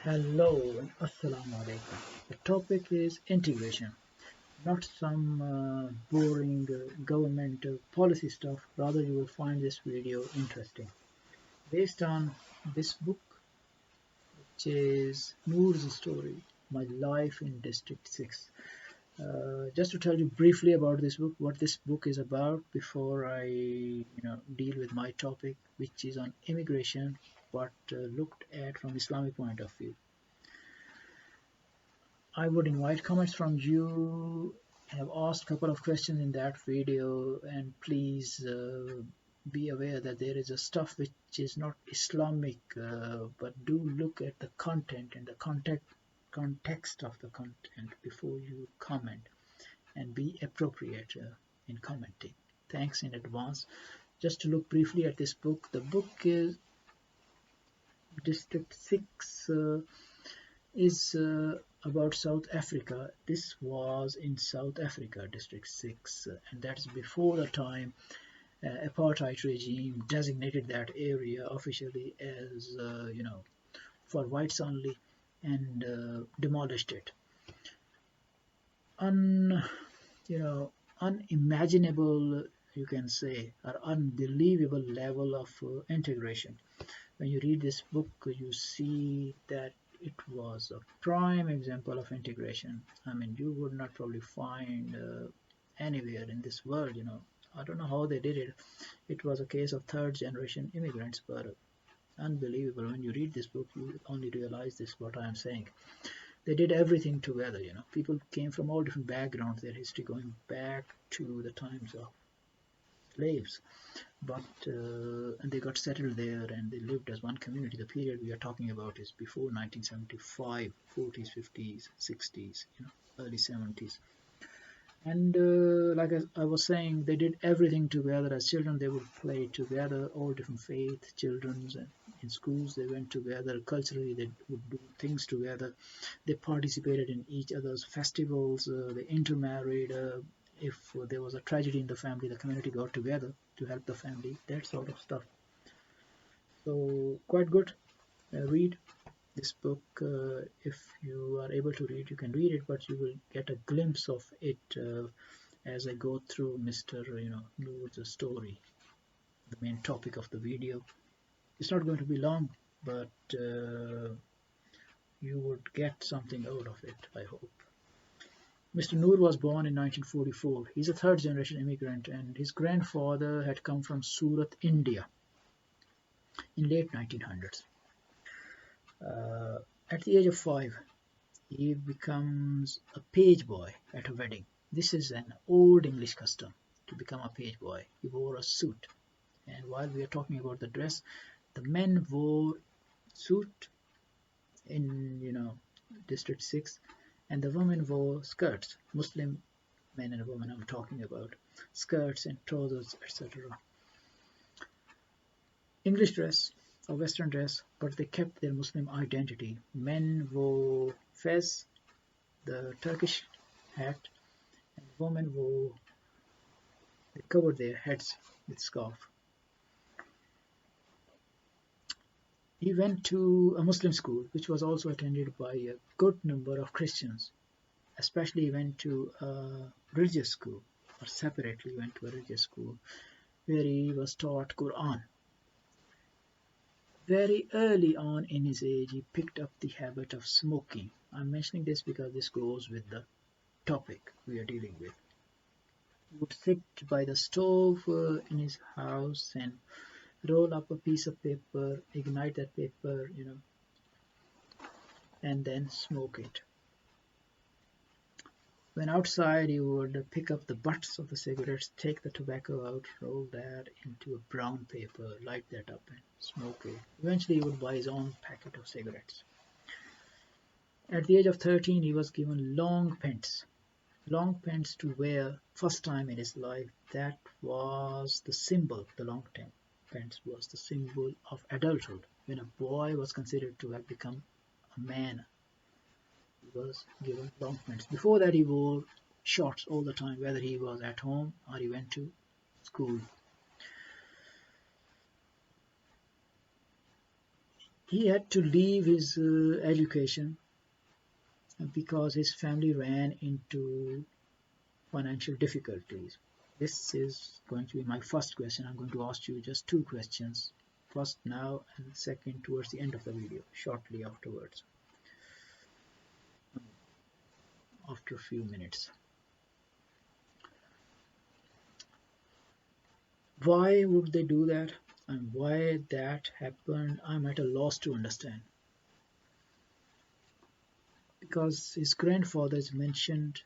Hello and Assalamu alaikum. The topic is integration, not some boring government policy stuff. Rather, you will find this video interesting. Based on this book, which is Noor's story, My Life in District 6. Just to tell you briefly about this book, what this book is about before I deal with my topic, which is on immigration, but looked at from Islamic point of view. I would invite comments from you. I have asked a couple of questions in that video, and please be aware that there is a stuff which is not Islamic, but do look at the content and the context of the content before you comment, and be appropriate in commenting. Thanks in advance. Just to look briefly at this book, the book is District 6 is about South Africa. This was in South Africa, District 6, and that's before the time apartheid regime designated that area officially as for whites only, and demolished it. Unimaginable, you can say, or unbelievable level of integration. When you read this book, you see that it was a prime example of integration. I mean, you would not probably find anywhere in this world. I don't know how they did it. It was a case of third generation immigrants, but unbelievable. When you read this book, you only realize this, what I am saying. They did everything together. People came from all different backgrounds, their history going back to the times of slaves, but and they got settled there and they lived as one community. The period we are talking about is before 1975, 40s, 50s, 60s, early 70s. And like I was saying, they did everything together. As children, they would play together, all different faith, children's, and in schools they went together. Culturally, they would do things together. They participated in each other's festivals. They intermarried. If there was a tragedy in the family, the community got together to help the family, that sort of stuff. So quite good. Read this book. If you are able to read, you can read it, but you will get a glimpse of it as I go through Mr. Noor's story, the main topic of the video. It's not going to be long, but you would get something out of it, I hope. Mr. Noor was born in 1944. He's a third generation immigrant, and his grandfather had come from Surat, India in late 1900s. At the age of 5, he becomes a page boy at a wedding. This is an old English custom to become a page boy. He wore a suit, and while we are talking about the dress, the men wore suit in District 6, and the women wore skirts. Muslim men and women I'm talking about, skirts and trousers, etc. English dress or Western dress, but they kept their Muslim identity. Men wore fez, the Turkish hat, and women they covered their heads with scarf. He went to a Muslim school, which was also attended by a good number of Christians. Especially he went to a religious school, or separately went to a religious school, where he was taught Quran. Very early on in his age, he picked up the habit of smoking. I'm mentioning this because this goes with the topic we are dealing with. He would sit by the stove in his house and roll up a piece of paper, ignite that paper, and then smoke it. When outside, he would pick up the butts of the cigarettes, take the tobacco out, roll that into a brown paper, light that up and smoke it. Eventually, he would buy his own packet of cigarettes. At the age of 13, he was given long pants to wear, first time in his life. That was the symbol, the long pants was the symbol of adulthood. When a boy was considered to have become a man, he was given long pants. Before that, he wore shorts all the time, whether he was at home or he went to school. He had to leave his education because his family ran into financial difficulties. This is going to be my first question. I'm going to ask you just two questions. First now and second towards the end of the video, shortly afterwards, after a few minutes. Why would they do that? And why that happened, I'm at a loss to understand. Because his grandfather is mentioned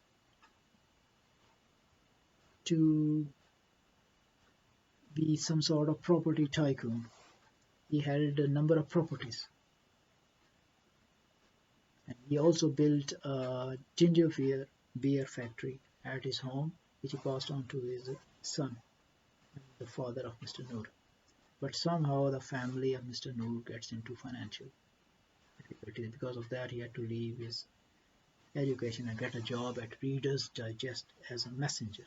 to be some sort of property tycoon. He held a number of properties. And he also built a ginger beer factory at his home, which he passed on to his son, the father of Mr. Noor. But somehow the family of Mr. Noor gets into financial difficulties. Because of that, he had to leave his education and get a job at Reader's Digest as a messenger.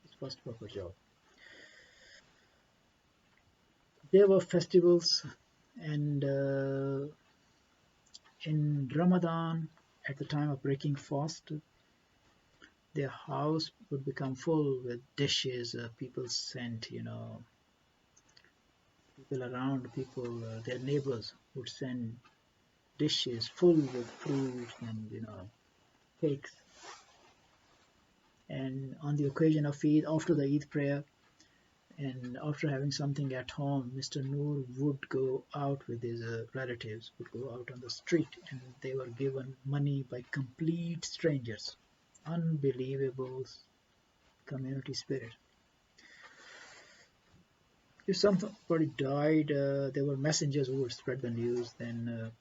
His first proper job. There were festivals, and in Ramadan, at the time of breaking fast, their house would become full with dishes. People sent, people around, their neighbors would send dishes full with fruit and, cakes. And on the occasion of Eid, after the Eid prayer, and after having something at home, Mr. Noor would go out with his relatives, would go out on the street, and they were given money by complete strangers. Unbelievable community spirit. If somebody died, there were messengers who would spread the news. Then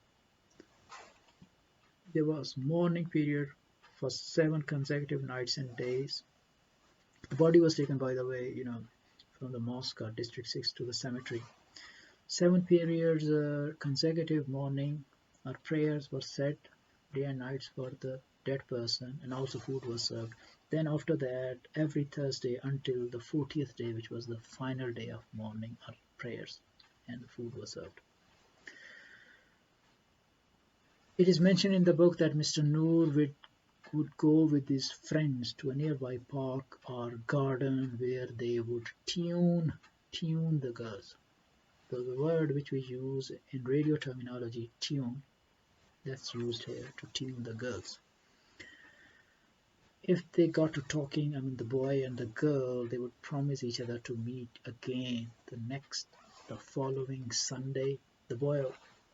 there was mourning period for 7 consecutive nights and days. The body was taken, by the way, from the mosque or District 6 to the cemetery. 7 periods consecutive mourning or prayers were said day and nights for the dead person, and also food was served. Then after that, every Thursday until the 40th day, which was the final day of mourning or prayers, and the food was served. It is mentioned in the book that Mr. Noor would go with his friends to a nearby park or garden where they would tune the girls. The word which we use in radio terminology, tune, that's used here to tune the girls. If they got to talking, the boy and the girl, they would promise each other to meet again the following Sunday. The boy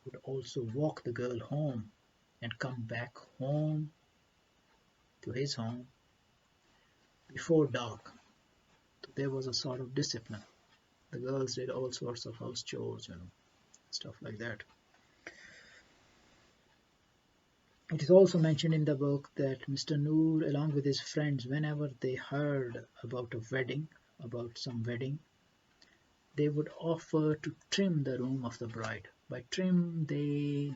would also walk the girl home and come back home to his home before dark. So there was a sort of discipline. The girls did all sorts of house chores, stuff like that. It is also mentioned in the book that Mr. Noor, along with his friends, whenever they heard about some wedding, they would offer to trim the room of the bride. By trim, they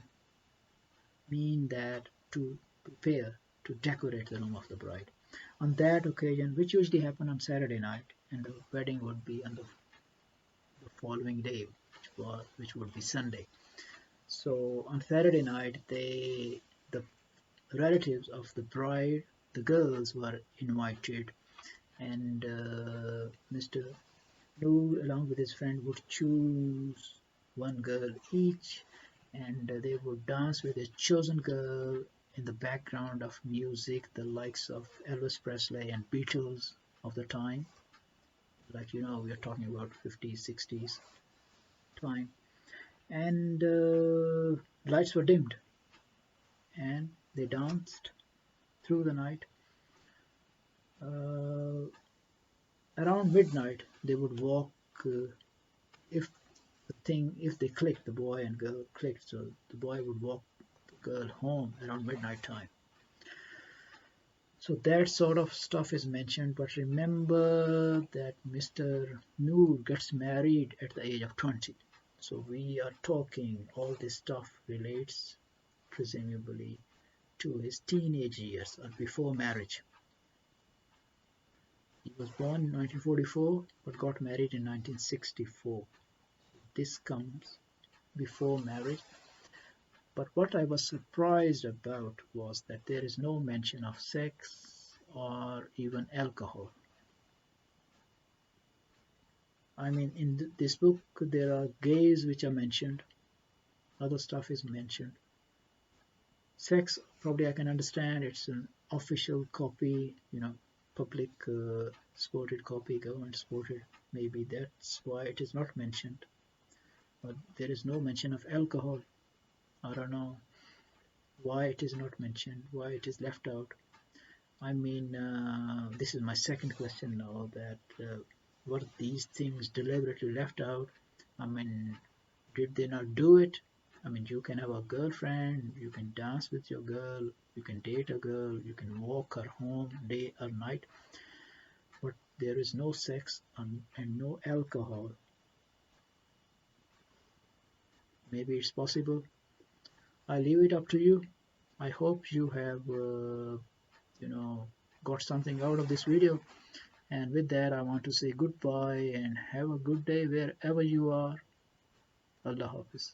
mean that to prepare, to decorate the room of the bride. On that occasion, which usually happened on Saturday night, and the wedding would be on the following day, which would be Sunday. So on Saturday night, the relatives of the bride, the girls, were invited, and Mr. Noor, along with his friend, would choose one girl each, and they would dance with a chosen girl in the background of music, the likes of Elvis Presley and Beatles of the time. Like, we are talking about 50s, 60s time. And lights were dimmed, and they danced through the night. Around midnight, they would walk. If they clicked, the boy and girl clicked, so the boy would walk the girl home around midnight time. So that sort of stuff is mentioned, but remember that Mr. Noor gets married at the age of 20. So we are talking, all this stuff relates presumably to his teenage years or before marriage. He was born in 1944 but got married in 1964. This comes before marriage. But what I was surprised about was that there is no mention of sex or even alcohol. I mean, in this book, there are gays which are mentioned, other stuff is mentioned. Sex, probably I can understand, it's an official copy, public supported copy, government supported. Maybe that's why it is not mentioned. But there is no mention of alcohol. I don't know why it is not mentioned, why it is left out. I mean, this is my second question now, that were these things deliberately left out? I mean, did they not do it? I mean, you can have a girlfriend, you can dance with your girl, you can date a girl, you can walk her home day or night, but there is no sex and no alcohol. Maybe it's possible. I leave it up to you. I hope you have, you know, got something out of this video. And with that, I want to say goodbye and have a good day wherever you are. Allah Hafiz.